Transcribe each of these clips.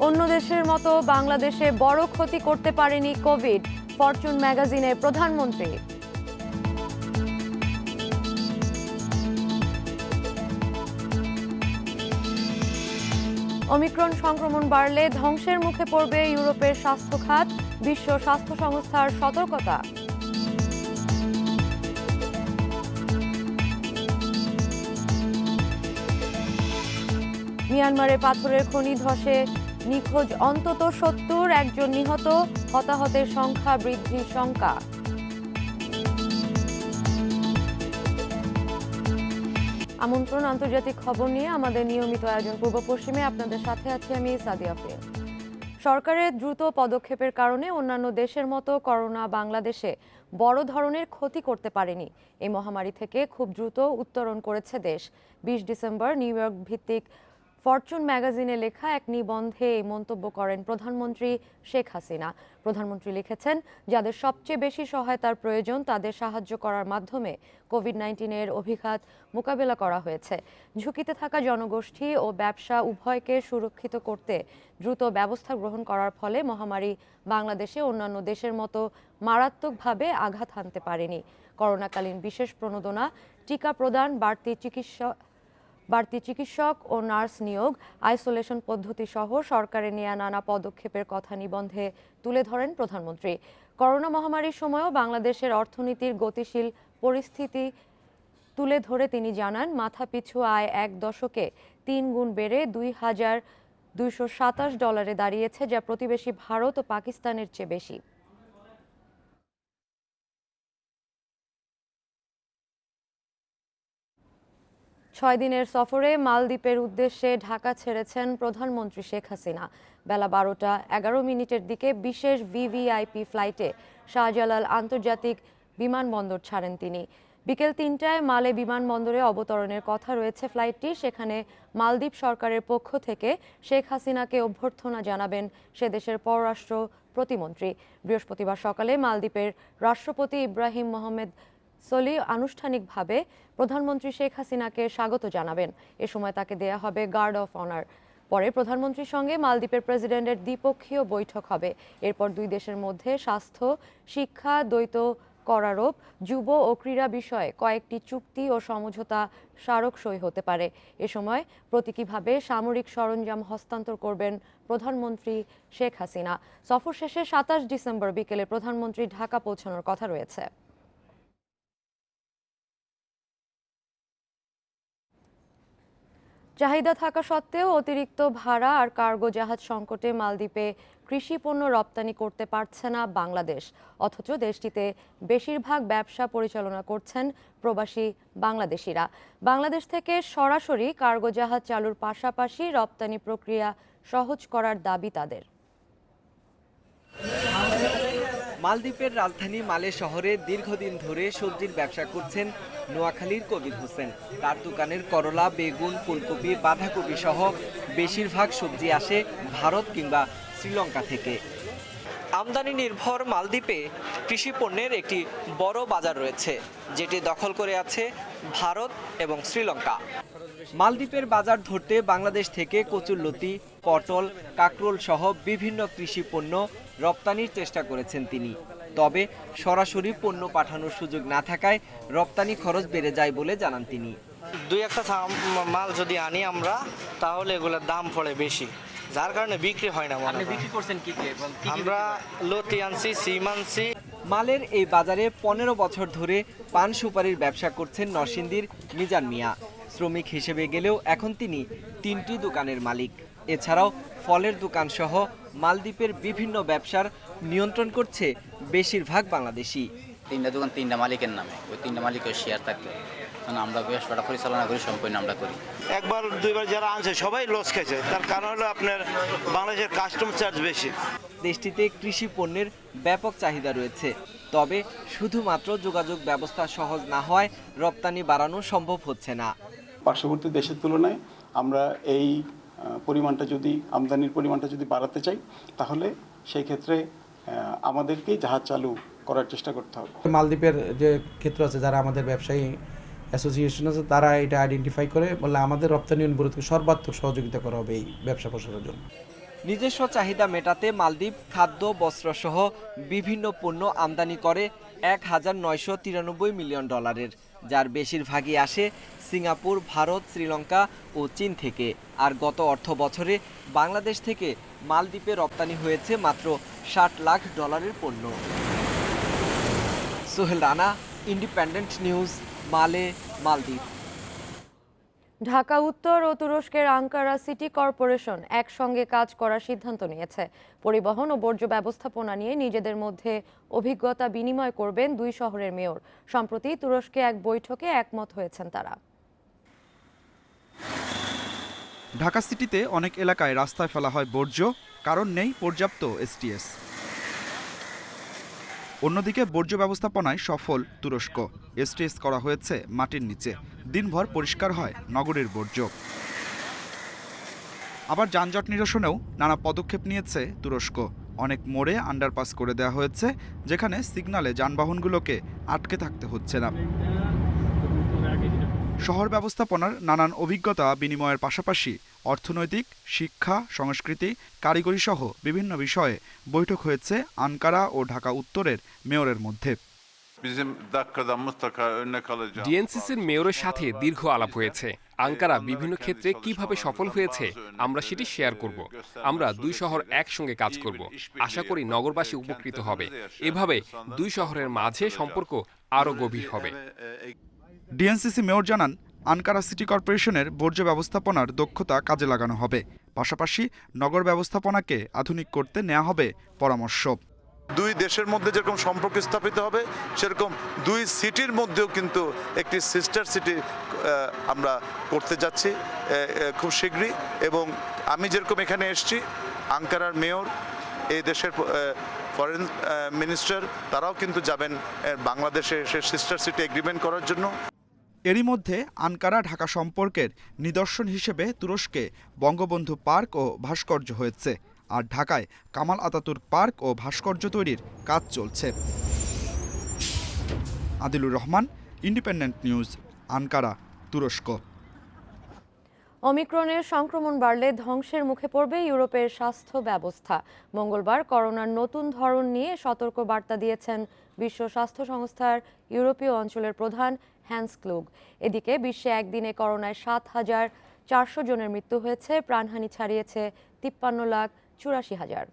অন্য দেশের মতো বাংলাদেশে বড় ক্ষতি করতে পারেনি কোভিড, ফরচুন ম্যাগাজিনে প্রধানমন্ত্রী। ওমিক্রন সংক্রমণ বাড়লে ধ্বংসের মুখে পড়বে ইউরোপের স্বাস্থ্য খাত, বিশ্ব স্বাস্থ্য সংস্থার সতর্কতা। মিয়ানমারে পাথরের খনি ধসে নিখোঁজ অন্তত ৭০, একজন নিহত, হতাহতের সংখ্যা বৃদ্ধির শঙ্কা। আমন্ত্রণ আন্তর্জাতিক খবর নিয়ে আমাদের নিয়মিত আয়োজন পূর্ব পশ্চিমে আপনাদের সাথে আছি আমি সাদিয়া আফরিন। সরকারের দ্রুত পদক্ষেপের কারণে অন্যান্য দেশের মতো করোনা বাংলাদেশে বড় ধরনের ক্ষতি করতে পারেনি। এই মহামারী থেকে খুব দ্রুত উত্তরণ করেছে দেশ। ২০ ডিসেম্বর নিউ ইয়র্ক ভিত্তিক ফরচুন ম্যাগাজিনে লেখা এক নিবন্ধে এই মন্তব্য করেন প্রধানমন্ত্রী শেখ হাসিনা। প্রধানমন্ত্রী লিখেছেন, যাদের সবচেয়ে বেশি সহায়তার প্রয়োজন তাদের সাহায্য করার মাধ্যমে কোভিড-১৯-এর অভিঘাত মোকাবেলা করা হয়েছে। ঝুঁকিতে থাকা জনগোষ্ঠী ও ব্যবসা উভয়কে সুরক্ষিত করতে দ্রুত ব্যবস্থা গ্রহণ করার ফলে মহামারী বাংলাদেশে অন্যান্য দেশের মতো মারাত্মকভাবে আঘাত হানতে পারেনি। করোনাকালীন বিশেষ প্রণোদনা, টিকা প্রদান, বাড়তি চিকিৎসক ও নার্স নিয়োগ, আইসোলেশন পদ্ধতি সহ সরকারের নেয়া নানা পদক্ষেপের কথা নিবন্ধে তুলে ধরেন প্রধানমন্ত্রী। করোনা মহামারীর সময়ও বাংলাদেশের অর্থনীতির গতিশীল পরিস্থিতি তুলে ধরে তিনি জানান, মাথাপিছু আয় এক দশকে ৩ গুণ বেড়ে $২,২২৭ দাঁড়িয়েছে, যা প্রতিবেশী ভারত ও পাকিস্তানের চেয়ে বেশি। ছয় দিনের সফরে মালদ্বীপের উদ্দেশ্যে ঢাকা ছেড়েছেন প্রধানমন্ত্রী শেখ হাসিনা। বেলা ১২টা ১১ দিকে বিশেষ ভিভিআইপি ফ্লাইটে শাহজালাল আন্তর্জাতিক বিমানবন্দর ছাড়েন তিনি। বিকেল ৩টায় মালে বিমানবন্দরে অবতরণের কথা রয়েছে ফ্লাইটটি। সেখানে মালদ্বীপ সরকারের পক্ষ থেকে শেখ হাসিনাকে অভ্যর্থনা জানাবেন সে দেশের পররাষ্ট্র প্রতিমন্ত্রী। বৃহস্পতিবার সকালে মালদ্বীপের রাষ্ট্রপতি ইব্রাহিম মোহাম্মদ সলি আনুষ্ঠানিকভাবে প্রধানমন্ত্রী শেখ হাসিনাকে স্বাগত জানাবেন। এ সময় তাকে দেয়া হবে গার্ড অফ অনার। পরে প্রধানমন্ত্রীর সঙ্গে মালদ্বীপের প্রেসিডেন্টের দ্বিপক্ষীয় বৈঠক হবে। এরপর দুই দেশের মধ্যে স্বাস্থ্য, শিক্ষা, দ্বৈত করারোপ, যুব ও ক্রীড়া বিষয়ে কয়েকটি চুক্তি ও সমঝোতা স্মারক সই হতে পারে। এ সময় প্রতীকীভাবে সামরিক সরঞ্জাম হস্তান্তর করবেন প্রধানমন্ত্রী শেখ হাসিনা। সফর শেষে ২৭ ডিসেম্বর বিকেলে প্রধানমন্ত্রী ঢাকা পৌঁছানোর কথা রয়েছে। চাহিদা থাকা সত্ত্বেও অতিরিক্ত ভাড়া আর কার্গো জাহাজ সংকটে মালদ্বীপে কৃষি পণ্য রপ্তানি করতে পারছে না বাংলাদেশ। অথচ দেশটিতে বেশিরভাগ ব্যবসা পরিচালনা করছেন প্রবাসী বাংলাদেশিরা। বাংলাদেশ থেকে সরাসরি কার্গো জাহাজ চালুর পাশাপাশি রপ্তানি প্রক্রিয়া সহজ করার দাবি তাদের। মালদ্বীপের রাজধানী মালে শহরে দীর্ঘদিন ধরে সবজির ব্যবসা করছেন নোয়াখালীর কবির হোসেন। তার দোকানের করলা, বেগুন, ফুলকপি, বাঁধাকপি সহ বেশিরভাগ সবজি আসে ভারত কিংবা শ্রীলঙ্কা থেকে। আমদানি নির্ভর মালদ্বীপে কৃষি পণ্যের একটি বড় বাজার রয়েছে, যেটি দখল করে আছে ভারত এবং শ্রীলঙ্কা। মালদ্বীপের বাজার ধরতে বাংলাদেশ থেকে কচুরলতি, পটল, কাঁকরোল সহ বিভিন্ন কৃষি পণ্য রপ্তানির চেষ্টা করেছেন তিনি। তবে সরাসরি পণ্য পাঠানোর সুযোগ না থাকায় রপ্তানি খরচ বেড়ে যায় বলে জানান তিনি। দুই একটা মাল যদি আনি আমরা, তাহলে এগুলোর দাম পড়ে বেশি, যার কারণে বিক্রি হয় না। আপনি বিক্রি করছেন কি? আমরা লতি আনছি, সিম আনছি। মালের এই বাজারে ১৫ বছর ধরে পান সুপারির ব্যবসা করছেন নরসিংদীর মিজান মিয়া। শ্রমিক হিসেবে গেলেও এখন তিনি ৩টি দোকানের মালিক। এছাড়াও ফলের দোকান সহ মালদ্বীপের বিভিন্ন ব্যবসার নিয়ন্ত্রণ করছে বেশিরভাগ বাংলাদেশি। 3টা দোকান 3টা মালিকের নামে, ওই 3টা মালিকের শেয়ার থাকতো। আমরা ব্যবসাটা পরিচালনা করি, সম্পূর্ণ আমরা করি। একবার দুইবার যারা আনছে সবাই লস খেয়েছে, তার কারণ হলো আপনার বাংলাদেশের কাস্টম চার্জ বেশি। দেশটিতে কৃষি পণ্যের ব্যাপক চাহিদা রয়েছে, তবে শুধুমাত্র যোগাযোগ ব্যবস্থা সহজ না হওয়ায় রপ্তানি বাড়ানো সম্ভব হচ্ছে না। পার্শ্ববর্তী দেশের তুলনায় আমরা এই আমদানির পরিমাণটা যদি বাড়াতে চাই, তাহলে সেই ক্ষেত্রে আমাদেরকেই জাহাজ চালু করার চেষ্টা করতে হবে। মালদ্বীপের যে ক্ষেত্র আছে, যারা আমাদের ব্যবসায়ী অ্যাসোসিয়েশন আছে, তারা এটা আইডেন্টিফাই করে বলে আমাদের রপ্তানি অনুরোধকে সর্বাত্মক সহযোগিতা করা হবে এই ব্যবসা প্রসারের জন্য। নিজস্ব চাহিদা মেটাতে মালদ্বীপ খাদ্য বস্ত্রসহ বিভিন্ন পণ্য আমদানি করে $1,993 মিলিয়ন, যার বেশিরভাগই আসে সিঙ্গাপুর, ভারত, শ্রীলঙ্কা ও চীন থেকে। আর গত অর্থ বছরে বাংলাদেশ থেকে মালদ্বীপে রপ্তানি হয়েছে মাত্র $60 লাখ পণ্য। সোহেল রানা, ইন্ডিপেন্ডেন্ট নিউজ, মালে, মালদ্বীপ। ঢাকা উত্তর ও তুরস্কের আঙ্কারা সিটি কর্পোরেশন একসঙ্গে কাজ করার সিদ্ধান্ত নিয়েছে। পরিবহন ও বর্জ্য ব্যবস্থাপনা নিয়ে নিজেদের মধ্যে অভিজ্ঞতা বিনিময় করবেন দুই শহরের মেয়র। সম্প্রতি তুরস্কে এক বৈঠকে একমত হয়েছেন তারা। ঢাকা সিটিতে অনেক এলাকায় রাস্তায় ফেলা হয় বর্জ্য, কারণ নেই পর্যাপ্ত এসটিএস। অন্যদিকে বর্জ্য ব্যবস্থাপনায় সফল তুরস্ক। এসটিএস করা হয়েছে মাটির নিচে, দিনভর পরিষ্কার হয় নগরীর বর্জ্য। আবার যানজট নিরসনেও নানা পদক্ষেপ নিয়েছে তুরস্ক। অনেক মোড়ে আন্ডারপাস করে দেওয়া হয়েছে, যেখানে সিগন্যালে যানবাহনগুলোকে আটকে থাকতে হচ্ছে না। শহর ব্যবস্থাপনার নানান অভিজ্ঞতা বিনিময়ের পাশাপাশি অর্থনৈতিক, শিক্ষা, সংস্কৃতি, কারিগরি সহ বিভিন্ন বিষয়ে বৈঠক হয়েছে আঙ্কারা ও ঢাকা উত্তরের মেয়রের মধ্যে। ডিএনসিসির মেয়রের সাথে দীর্ঘ আলাপ হয়েছে। আঙ্কারা বিভিন্ন ক্ষেত্রে কিভাবে সফল হয়েছে আমরা সেটি শেয়ার করব। আমরা দুই শহর একসঙ্গে কাজ করব। আশা করি নগরবাসী উপকৃত হবে। এভাবে দুই শহরের মাঝে সম্পর্ক আরও গভীর হবে। ডিএনসিসি মেয়র জানান, আঙ্কারা সিটি কর্পোরেশনের বর্জ্য ব্যবস্থাপনার দক্ষতা কাজে লাগানো হবে। পাশাপাশি নগর ব্যবস্থাপনাকে আধুনিক করতে নেওয়া হবে পরামর্শ। দুই দেশের মধ্যে যেরকম সম্পর্ক স্থাপিত হবে, সেরকম দুই সিটির মধ্যেও কিন্তু একটি সিস্টার সিটি আমরা করতে যাচ্ছি খুব শীঘ্রই। এবং আমি যেরকম এখানে এসেছি, আঙ্কারার মেয়র, এই দেশের ফরেন মিনিস্টার, তারাও কিন্তু যাবেন বাংলাদেশে এসে সিস্টার সিটি এগ্রিমেন্ট করার জন্য। এরই মধ্যে আঙ্কারা ঢাকা সম্পর্কের নিদর্শন হিসেবে তুরস্কে বঙ্গবন্ধু পার্ক ও ভাস্কর্য হয়েছে, আর ঢাকায় কামাল আতাতুর্ক পার্ক ও ভাস্কর্য তৈরির কাজ চলছে। Adilur Rahman, independent news, Ankara, তুরস্ক। অমিক্রনের সংক্রমণ বাড়লে ধ্বংসের মুখে পড়বে ইউরোপের স্বাস্থ্য ব্যবস্থা। মঙ্গলবার করোনার নতুন ধরন নিয়ে সতর্ক বার্তা দিয়েছেন বিশ্ব স্বাস্থ্য সংস্থার ইউরোপীয় অঞ্চলের প্রধান হ্যান্স ক্লুগ। এদিকে বিশ্বে একদিনে করোনায় ৭,৪০০ জনের মৃত্যু হয়েছে, প্রাণহানি ছাড়িয়েছে ৫৩,৮৪,০০০।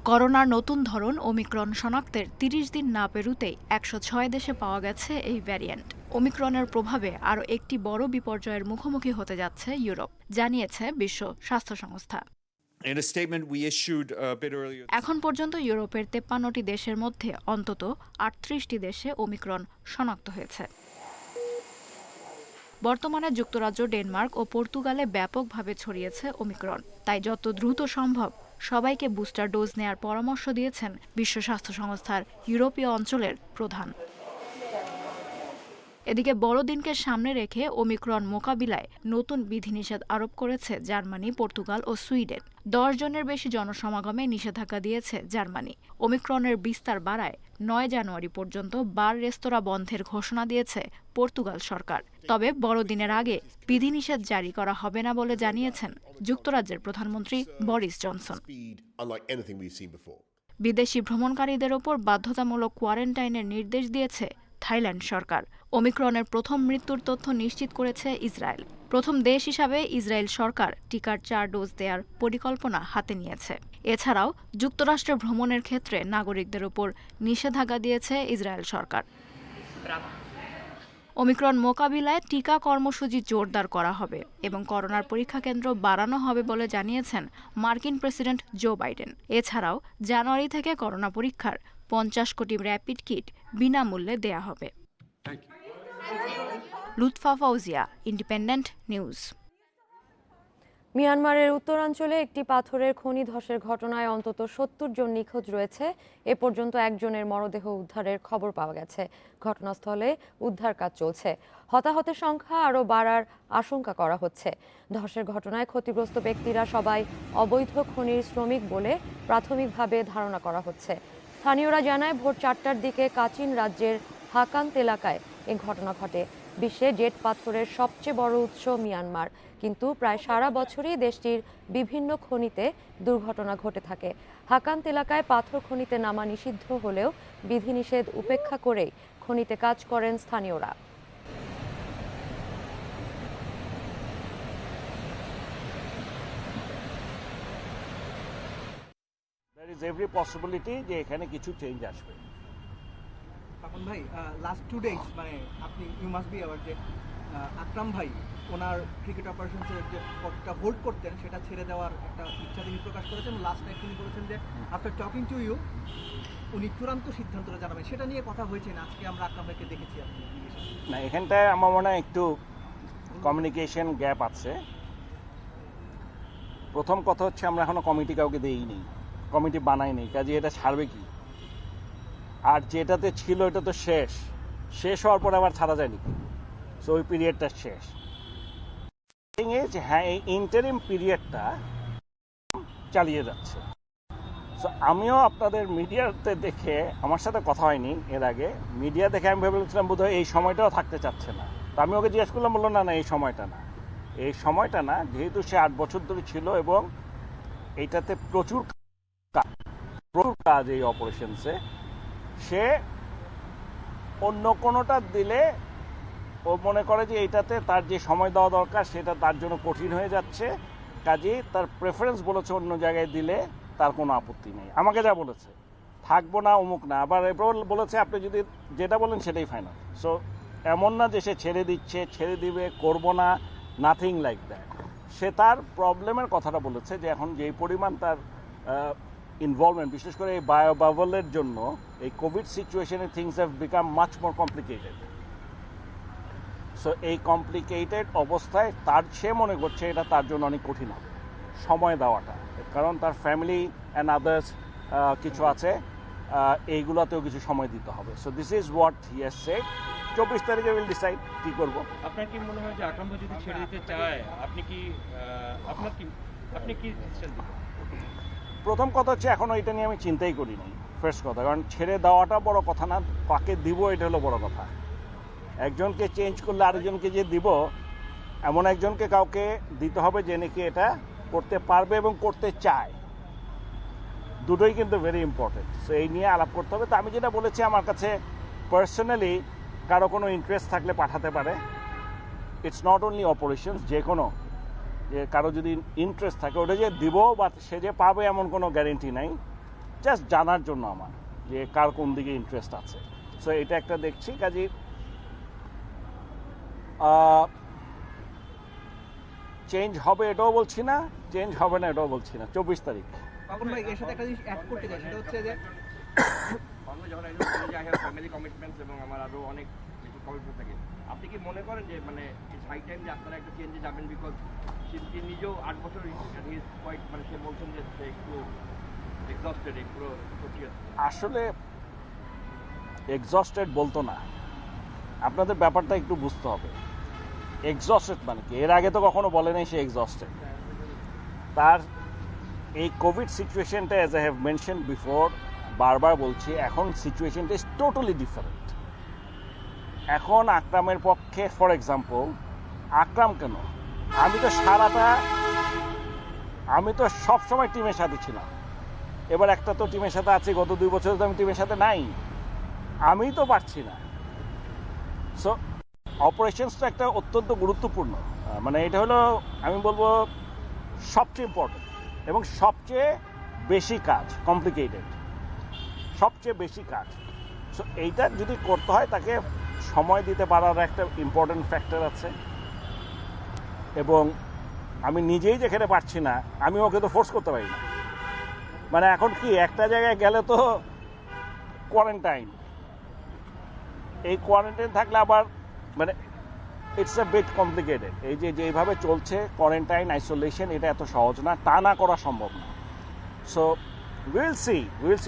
করোনার নতুন ধরন ওমিক্রন শনাক্তের ৩০ দিন না পেরুতেই ১০৬ দেশে পাওয়া গেছে এই ভ্যারিয়েন্ট। ওমিক্রনের প্রভাবে আরও একটি বড় বিপর্যয়ের মুখোমুখি হতে যাচ্ছে ইউরোপ, জানিয়েছে বিশ্ব স্বাস্থ্য সংস্থা। এখন পর্যন্ত ইউরোপের ৫৩টি দেশের মধ্যে অন্তত ৩৮টি দেশে ওমিক্রন শনাক্ত হয়েছে। বর্তমানে যুক্তরাজ্য, ডেনমার্ক ও পর্তুগালে ব্যাপকভাবে ছড়িয়েছে ওমিক্রন। তাই যত দ্রুত সম্ভব সবাইকে বুস্টার ডোজ নেয়ার পরামর্শ দিয়েছেন বিশ্ব স্বাস্থ্য সংস্থার ইউরোপীয় অঞ্চলের প্রধান। এদিকে বড়দিনকে সামনে রেখে ওমিক্রন মোকাবিলায় নতুন বিধিনিষেধ আরোপ করেছে জার্মানি, পর্তুগাল ও সুইডেন। ১০ জনের বেশি জনসমাগমে নিষেধাজ্ঞা দিয়েছে জার্মানি। ওমিক্রনের বিস্তার বাড়ায় ৯ জানুয়ারি পর্যন্ত বার, রেস্তোরাঁ বন্ধের ঘোষণা দিয়েছে পর্তুগাল সরকার। তবে বড়দিনের আগে বিধিনিষেধ জারি করা হবে না বলে জানিয়েছেন যুক্তরাজ্যের প্রধানমন্ত্রী বরিস জনসন। বিদেশি ভ্রমণকারীদের ওপর বাধ্যতামূলক কোয়ারেন্টাইনের নির্দেশ দিয়েছে থাইল্যান্ড সরকার। ওমিক্রনের প্রথম মৃত্যুর তথ্য নিশ্চিত করেছে ইসরায়েল। প্রথম দেশ হিসাবে ইসরায়েল সরকার টিকার ৪ ডোজ দেওয়ার পরিকল্পনা হাতে নিয়েছে। এছাড়াও যুক্তরাষ্ট্রে ভ্রমণের ক্ষেত্রে নাগরিকদের ওপর নিষেধাজ্ঞা দিয়েছে ইসরায়েল সরকার। ওমিক্রন মোকাবিলায় টিকা কর্মসূচি জোরদার করা হবে এবং করোনার পরীক্ষা কেন্দ্র বাড়ানো হবে বলে জানিয়েছেন মার্কিন প্রেসিডেন্ট জো বাইডেন। এছাড়াও জানুয়ারি থেকে করোনা পরীক্ষার ৫০ কোটি র্যাপিড কিট বিনামূল্যে দেয়া হবে। Lutfa Fouzia, independent news. মিয়ানমারের উত্তরাঞ্চলে একটি পাথরের খনি ধসের ঘটনায় অন্তত ৭০ জন নিখোঁজ রয়েছে। এ পর্যন্ত একজনের মরদেহ উদ্ধারের খবর পাওয়া গেছে। ঘটনাস্থলে উদ্ধার কাজ চলছে। হতাহতের সংখ্যা আরও বাড়ার আশঙ্কা করা হচ্ছে। ধসের ঘটনায় ক্ষতিগ্রস্ত ব্যক্তিরা সবাই অবৈধ খনির শ্রমিক বলে প্রাথমিকভাবে ধারণা করা হচ্ছে। স্থানীয়রা জানায় ভোর ৪টার দিকে কাচিন রাজ্যের হাকান্ত এলাকায় এ ঘটনা ঘটে। বিশ্বে জেট পাথরের সবচেয়ে বড় উৎস মিয়ানমার, কিন্তু প্রায় সারা বছরই দেশটির বিভিন্ন খনিতে দুর্ঘটনা ঘটে থাকে। হাকান্ত এলাকায় পাথর খনিতে নামা নিষিদ্ধ হলেও বিধিনিষেধ উপেক্ষা করেই খনিতে কাজ করেন স্থানীয়রা। there is every possibility যে এখানে কিছু চেঞ্জ আসবে। তখন ভাই লাস্ট 2 ডেজ মানে আপনি ইউ মাস্ট বি অ্যাওয়ার যে আকরাম ভাই ওনার ক্রিকেট অপারেশনসের যে পদটা হোল্ড করতেন সেটা ছেড়ে দেওয়ার একটা ইচ্ছা তিনি প্রকাশ করেছেন। লাস্ট নাইট তিনি বলেছেন যে আফটার টকিং টু ইউ উনি চূড়ান্ত সিদ্ধান্তটা জানাবেন, সেটা নিয়ে কথা হয়েছে না। আজকে আমরা আকরাম ভাইকে দেখেছি। আপনি না, এখানটায় আমার মনে হয় একটু কমিউনিকেশন গ্যাপ আছে। প্রথম কথা হচ্ছে আমরা এখনো কমিটি কাউকে দেইনি, কমিটি বানাইনি, কাজে এটা ছাড়বে কি? আর যেটাতে ছিল এটা তো শেষ হওয়ার পরে আবার ছাড়া যায়নি, সো ওই পিরিয়ডটা শেষ। হ্যাঁ, এই ইন্টারিম পিরিয়ডটা চালিয়ে যাচ্ছে। সো আমিও আপনাদের মিডিয়াতে দেখে, আমার সাথে কথা হয়নি এর আগে, মিডিয়া দেখে আমি ভেবেছিলাম বোধহয় এই সময়টাও থাকতে চাচ্ছে না। তো আমি ওকে জিজ্ঞেস করলাম, বললো না এই সময়টা না, এই সময়টা না, যেহেতু সে 8 বছর ধরে ছিল এবং এইটাতে প্রচুর কাজ এই অপারেশনসে, সে অন্য কোনোটা দিলে ও মনে করে যে এইটাতে তার যে সময় দেওয়া দরকার সেটা তার জন্য কঠিন হয়ে যাচ্ছে, কাজেই তার প্রেফারেন্স বলেছে অন্য জায়গায় দিলে তার কোনো আপত্তি নেই। আমাকে যা বলেছে, থাকবো না অমুক না, আবার এরপর বলেছে আপনি যদি যেটা বলেন সেটাই ফাইনাল। সো এমন না যে সে ছেড়ে দিচ্ছে, ছেড়ে দিবে, করবো না, নাথিং লাইক দ্যাট। সে তার প্রবলেমের কথাটা বলেছে যে এখন যেই পরিমাণ তার ইনভলভমেন্ট, বিশেষ করে এই বায়োবাবলের জন্য এই কোভিড সিচুয়েশনে things have become much more complicated. So এই কমপ্লিকেটেড অবস্থায় সে মনে করছে এটা তার জন্য অনেক কঠিন হবে সময় দেওয়াটা, কারণ তার ফ্যামিলি অ্যান্ড আদার্স কিছু আছে, এইগুলোতেও কিছু সময় দিতে হবে। So this is what he has said. 24 তারিখে উইল ডিসাইড কি করবো। আপনার কি মনে হয় যে আকরাম ভাই যদি ছেড়ে দিতে চায় আপনি কি ডিসিশন দিবেন? প্রথম কথা হচ্ছে এখনও এটা নিয়ে আমি চিন্তাই করি নাই, ফার্স্ট কথা, কারণ ছেড়ে দেওয়াটা বড় কথা না, কাকে দিব এটা হলো বড় কথা। একজনকে চেঞ্জ করলে আরেকজনকে যে দিব, এমন একজনকে কাউকে দিতে হবে যে নাকি এটা করতে পারবে এবং করতে চায়, দুটোই কিন্তু ভেরি ইম্পর্টেন্ট। সো এই নিয়ে আলাপ করতে হবে। তো আমি যেটা বলেছি, আমার কাছে পার্সোনালি কারো কোনো ইন্টারেস্ট থাকলে পাঠাতে পারে। ইটস নট অনলি অপারেশনস, যে কোনো যে কারো যদি ইন্টারেস্ট থাকে ওটা যে দিব বা সে যে পাবে এমন কোনো গ্যারেন্টি নাই, জাস্ট জানার জন্য আমার যে কার কোন দিকে ইন্টারেস্ট আছে। সো এটা একটা দেখছি, কাজে চেঞ্জ হবে এটাও বলছি না, চেঞ্জ হবে না এটাও বলছি না। 24 তারিখ। তখন ভাই এর সাথে একটা জিনিস অ্যাড করতে চাই, সেটা হচ্ছে যে যখন একজন ফ্যামিলি কমিটমেন্টস এবং আমার আরো অনেক কমিটমেন্ট থাকে, আপনি কি মনে করেন যে মানে ইটস হাই টাইম যে আপনারা একটা চেঞ্জে যাবেন? বিকজ সে নিজেও 8 বছর মানে সে বলছেন যে সে একটু এক্সস্টেড, একটু আসলে এক্সস্টেড বলতো না, আপনাদের ব্যাপারটা একটু বুঝতে হবে। এক্সস্টেড মানে কি? এর আগে তো কখনো বলে নাই সে এক্সস্টেড। তার এই কোভিড সিচুয়েশনটা, as I have mention before, বারবার বলছি, এখন সিচুয়েশনটা ইজ টোটালি ডিফারেন্ট। এখন আকরামের পক্ষে, ফর এক্সাম্পল, আকরাম কেন, আমি তো সবসময় টিমের সাথে ছিলাম। এবার একটা তো টিমের সাথে আছি, গত 2 বছর তো আমি টিমের সাথে নাই, আমি তো পারছি না। সো অপারেশনসটা একটা অত্যন্ত গুরুত্বপূর্ণ, মানে এটা হলো আমি বলবো সবচেয়ে ইম্পর্টেন্ট এবং সবচেয়ে বেশি কাজ, কমপ্লিকেটেড, সবচেয়ে বেশি কাজ। সো এইটা যদি করতে হয় তাকে সময় দিতে পারার একটা ইম্পর্টেন্ট ফ্যাক্টর আছে। এবং আমি নিজেই যেখানে পারছি না, আমি ওকে তো ফোর্স করতে পারি না। মানে এখন কি, একটা জায়গায় গেলে তো কোয়ারেন্টাইন, এই কোয়ারেন্টাইন থাকলে আবার মানে ইটস এ বিট কমপ্লিকেটেড। এই যে যেভাবে চলছে কোয়ারেন্টাইন, আইসোলেশন, এটা এত সহজ না, তা না করা সম্ভব না। So will see.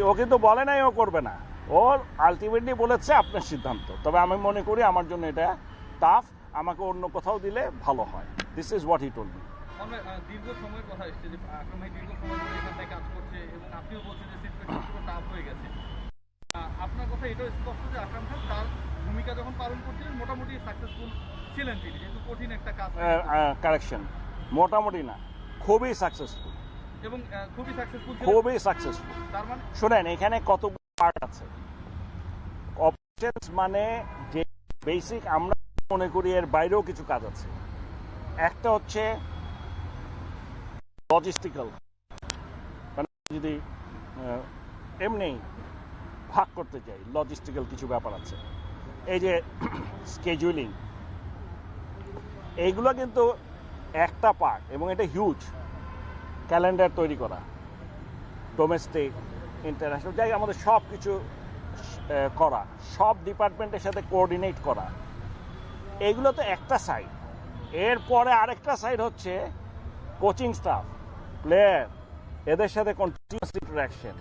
ও কিন্তু বলে নাই ও করবে না, ওর আলটিমেটলি বলেছে আপনার সিদ্ধান্ত। তবে আমি মনে করি আমার জন্য এটা টাফ, আমাকে অন্য কোথাও দিলে ভালো হয়। This is what he told me. আমরা দীর্ঘ সময়ের কথা এসেছে যে আকরাম ভাই দীর্ঘ সময় ধরে এখানে কাজ করছে এবং আপনিও বলছেন যে সিচুয়েশন পুরো টাফ হয়ে গেছে। আপনার কথা এটাও স্পষ্ট যে আকরাম ভাই তার ভূমিকা ভূমিকা যখন পালন করছিলেন মোটামুটি সাকসেসফুল ছিলেন তিনি, যেহেতু কঠিন একটা কাজ কারেকশন, মোটামুটি না, খুবই সাকসেসফুল এবং খুবই সাকসেসফুল খুবই সাকসেসফুল। তার মানে শুনেন, এখানে কত পার্ট আছে। অপারেশনস মানে যে বেসিক আমরা মনে করি এর বাইরেও কিছু কাজ আছে। একটা হচ্ছে লজিস্টিক্যাল, মানে যদি এমনি ভাগ করতে চাই, লজিস্টিক্যাল কিছু ব্যাপার আছে। এই যে স্কেজুলিং, এইগুলো কিন্তু একটা পার্ট এবং এটা হিউজ। ক্যালেন্ডার তৈরি করা, ডোমেস্টিক, ইন্টারন্যাশনাল, যাই আমাদের সব কিছু করা, সব ডিপার্টমেন্টের সাথে কোঅর্ডিনেট করা, এইগুলো তো একটা সাইড। এরপরে আরেকটা সাইড হচ্ছে কোচিং স্টাফ, প্লেয়ার, এদের সাথে কন্টিনিউয়াস ইন্টারাকশন,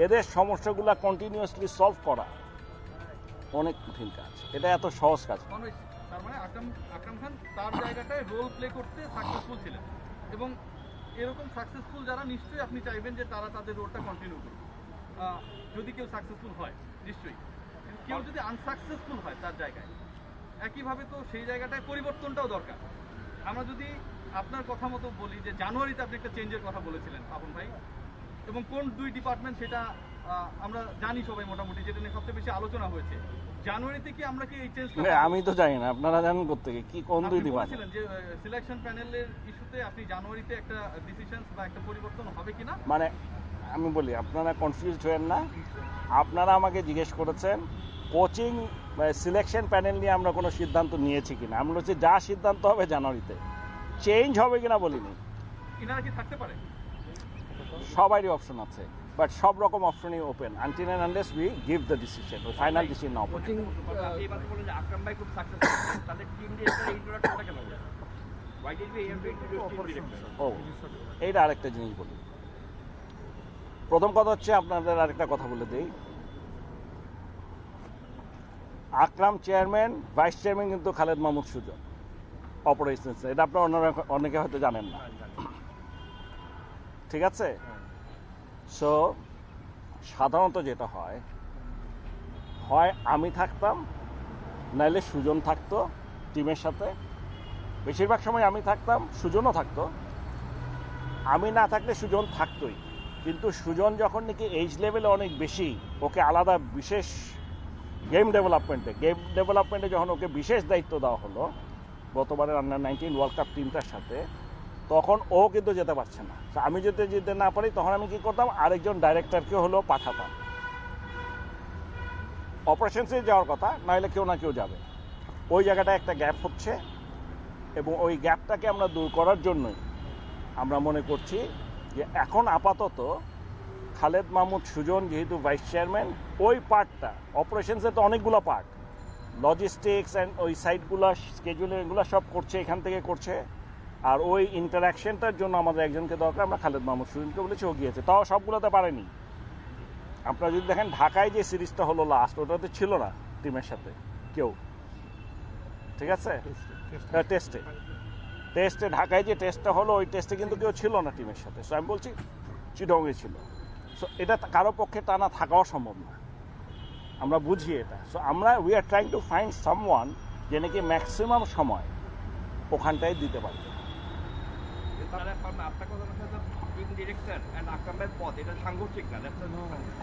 এদের সমস্যাগুলো কন্টিনিউয়াসলি সলভ করা অনেক কঠিন কাজ। এটা এত সহজ কাজ। তার মানে আকরাম খান তার জায়গাটায় রোল প্লে করতে সাকসেসফুল ছিলেন, এবং এরকম সাকসেসফুল যারা, নিশ্চয়ই আপনি চাইবেন যে তারা তাদের রোলটা কন্টিনিউ করবে। যদি কেউ সাকসেসফুল হয় নিশ্চয়ই, কেউ যদি আনসাকসেসফুল হয় তার জায়গায়, একইভাবে তো সেই জায়গাটায় পরিবর্তনটাও দরকার। আমরা যদি আপনার কথা মতো বলি যে জানুয়ারিতে আপনি একটা চেঞ্জের কথা বলেছিলেন পাপন ভাই, এবং কোন দুই ডিপার্টমেন্ট সেটা আমরা জানি সবাই মোটামুটি, যেটা নিয়ে সবচেয়ে বেশি আলোচনা হয়েছে। জানুয়ারিতে কি আমরা কি এই চেঞ্জ? আমি তো জানি না, আপনারা জানেন কোত্থেকে, কি কোন দুই ডিপার্টমেন্ট? যে সিলেকশন প্যানেলের ইস্যুতে আপনি জানুয়ারিতে একটা ডিসিশন বা একটা পরিবর্তন হবে কিনা? মানে আমি বলি, আপনারা কনফিউজড হয়েন না। আপনারা আমাকে জিজ্ঞেস করেছেন কোচিং সিলেকশন প্যানেল নিয়ে আমরা কোনো সিদ্ধান্ত নিয়েছি কিনা। আমি বলছি যা সিদ্ধান্ত হবে জানুয়ারিতে, চেঞ্জ হবে কিনা বলিনি। ইনারা কি থাকতে পারে? সবারই অপশন আছে, বাট সব রকম অপশনই open until and unless we give the decision, ওই ফাইনাল ডিসিশন না। কোচিং এবারে বলেন যে আকরাম ভাই খুব সাকসেসফুল, তাহলে টিম ডিরেক্টর ইন্ট্রোডাকশনটা কেন হবে? Why did we have to introduce team director? ও, এইটা আরেকটা জিনিস বলি। প্রথম কথা হচ্ছে, আপনাদের আরেকটা কথা বলে দেই, আকরাম চেয়ারম্যান, ভাইস চেয়ারম্যান কিন্তু খালেদ মাহমুদ সুজন অপারেশনস। এটা আপনারা অনেকে হয়তো জানেন না, ঠিক আছে? সো সাধারণত যেটা হয় আমি থাকতাম, নাইলে সুজন থাকতো টিমের সাথে। বেশিরভাগ সময় আমি থাকতাম, সুজনও থাকতো। আমি না থাকলে সুজন থাকতোই, কিন্তু সুজন যখন নাকি এইজ লেভেলে অনেক বেশি, ওকে আলাদা বিশেষ গেম ডেভেলপমেন্টে যখন ওকে বিশেষ দায়িত্ব দেওয়া হলো গতবারের আন্ডার-19 ওয়ার্ল্ড কাপ টিমটার সাথে, তখন ও কিন্তু যেতে পারছে না। আমি যদি যেতে না পারি, তখন আমি কি করতাম, আরেকজন ডাইরেক্টরকে হলো পাঠাতাম। অপারেশনসে যাওয়ার কথা, নাহলে কেউ না কেউ যাবে। ওই জায়গাটা একটা গ্যাপ হচ্ছে, এবং ওই গ্যাপটাকে আমরা দূর করার জন্যই আমরা মনে করছি যে এখন আপাতত খালেদ মাহমুদ সুজন যেহেতু ভাইস চেয়ারম্যান, ওই পার্টটা, অপারেশনসে তো অনেকগুলো পার্ট, লজিস্টিক্স অ্যান্ড ওই সাইটগুলো, স্কেজুলিং, এগুলো সব করছে, এখান থেকে করছে। আর ওই ইন্টারাকশনটার জন্য আমাদের একজনকে দরকার, আমরা খালেদ মাহমুদ সুজনকে বলেছি, ও গিয়েছে। তাও সবগুলোতে পারেনি। আপনারা যদি দেখেন ঢাকায় যে সিরিজটা হলো লাস্ট, ওটাতে ছিল না টিমের সাথে কেউ, ঠিক আছে? টেস্টে ঢাকায় যে টেস্টটা হলো, ওই টেস্টে কিন্তু কেউ ছিল না টিমের সাথে। সো আমি বলছি চিটংয়ে ছিল। সো এটা কারো পক্ষে টানা থাকাও সম্ভব না, আমরা বুঝি এটা। সো আমরা we are trying to find someone যে নাকি ম্যাক্সিমাম সময় ওখানটায় দিতে পারবে।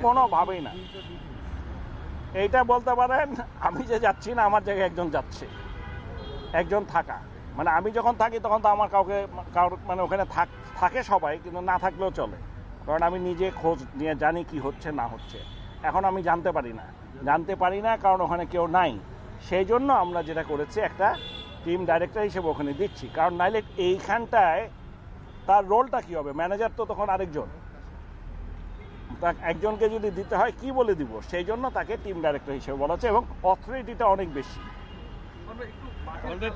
কোনোভাবেই না, এইটা বলতে পারেন আমি যে যাচ্ছি না, আমার জায়গায় একজন যাচ্ছে, একজন থাকা। মানে আমি যখন থাকি তখন তো আমার কারোর মানে ওখানে থাকে সবাই, কিন্তু না থাকলেও চলে, কারণ আমি নিজে খোঁজ নিয়ে জানি কি হচ্ছে না হচ্ছে। এখন আমি জানতে পারি না কারণ ওখানে কেউ নাই। সেই জন্য আমরা যেটা করেছি, একটা টিম ডাইরেক্টর হিসেবে ওখানে দিচ্ছি, কারণ নাইলে এইখানটায় তার রোলটা কি হবে, ম্যানেজার তো তখন আরেকজন, একজনকে যদি দিতে হয় কি বলে দিব, সেই জন্য তাকে টিম ডাইরেক্টর হিসেবে বলা হচ্ছে, এবং অথরিটিটা অনেক বেশি।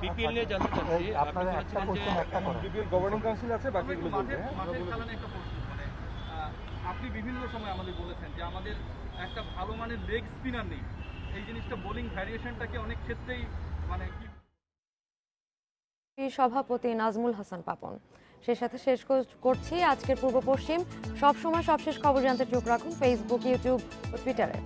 বিপিএল নিয়ে জানতে চাচ্ছি, আপনারা একটা কোশ্চেন একটা করেন, বিপিএল গভর্নিং কাউন্সিল আছে, বাকিগুলো বলতে আপনি বিভিন্ন সময় আমাদের বলেছেন যে আমাদের একটা ভালো মানের লেগ স্পিনার নেই। এই জিনিসটা বোলিং ভ্যারিয়েশনটাকে অনেক ক্ষেত্রেই মানে কি সভাপতি নাজমুল হাসান পাপন। সে সাথে শেষ করছি আজকের পূর্ব পশ্চিম। সবসময় সবশেষ খবর জানতে চোখ রাখুন ফেসবুক, ইউটিউব ও টুইটারে।